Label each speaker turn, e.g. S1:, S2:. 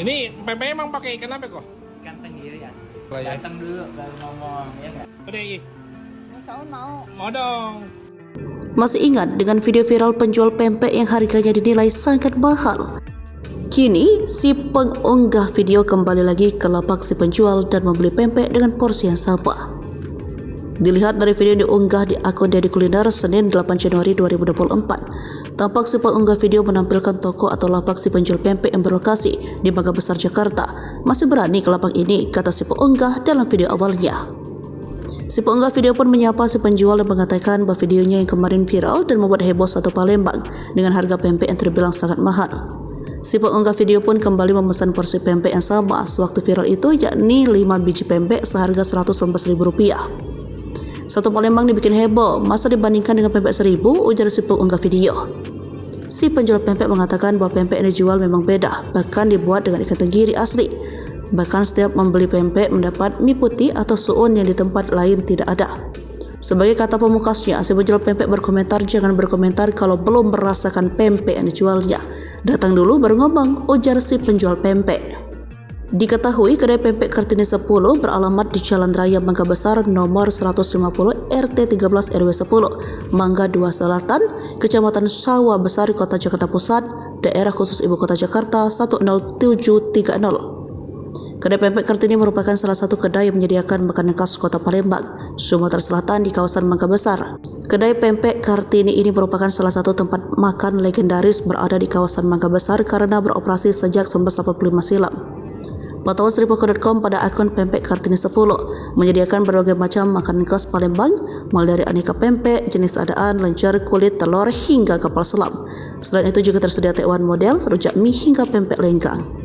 S1: Ini pempek emang pakai ikan apa kok?
S2: Ikan tenggiri ya.
S1: Ya.
S2: Datang dulu baru ngomong ya nggak?
S1: Udah iya.
S3: Saun mau.
S1: Mau dong.
S4: Masih ingat dengan video viral penjual pempek yang harganya dinilai sangat mahal? Kini, si pengunggah video kembali lagi ke lapak si penjual dan membeli pempek dengan porsi yang sama. Dilihat dari video yang diunggah di akun Dedi Kuliner Senin 8 Januari 2024, tampak si pengunggah video menampilkan toko atau lapak si penjual pempek yang berlokasi di Mangga Besar, Jakarta. Masih berani ke lapak ini, kata si pengunggah dalam video awalnya. Si pengunggah video pun menyapa si penjual dan mengatakan bahwa videonya yang kemarin viral dan membuat heboh satu Palembang dengan harga pempek yang terbilang sangat mahal. Si pengunggah video pun kembali memesan porsi pempek yang sama sewaktu viral itu, yakni 5 biji pempek seharga Rp115.000. Satu Palembang dibikin heboh, masa dibandingkan dengan pempek 1.000, ujar si pengunggah video. Si penjual pempek mengatakan bahwa pempek yang dijual memang beda, bahkan dibuat dengan ikan tenggiri asli. Bahkan setiap membeli pempek mendapat mie putih atau suun yang di tempat lain tidak ada. Sebagai kata pemungkasnya, si penjual pempek berkomentar, jangan berkomentar kalau belum merasakan pempek yang dijualnya. Datang dulu baru ngomong, ujar si penjual pempek. Diketahui kedai pempek Kartini 10 beralamat di Jalan Raya Mangga Besar nomor 150 RT 13 RW 10, Mangga 2 Selatan, Kecamatan Sawah Besar, Kota Jakarta Pusat, Daerah Khusus Ibu Kota Jakarta 10730. Kedai pempek Kartini merupakan salah satu kedai yang menyediakan makanan khas Kota Palembang, Sumatera Selatan di kawasan Mangga Besar. Kedai pempek Kartini ini merupakan salah satu tempat makan legendaris berada di kawasan Mangga Besar karena beroperasi sejak 1985 silam. Pantauan Seribu.com pada akun pempek Kartini 10 menyediakan berbagai macam makanan khas Palembang, mulai dari aneka pempek, jenis adaan, lenjer, kulit, telur, hingga kapal selam. Selain itu juga tersedia tekwan model, rujak mie, hingga pempek lenggang.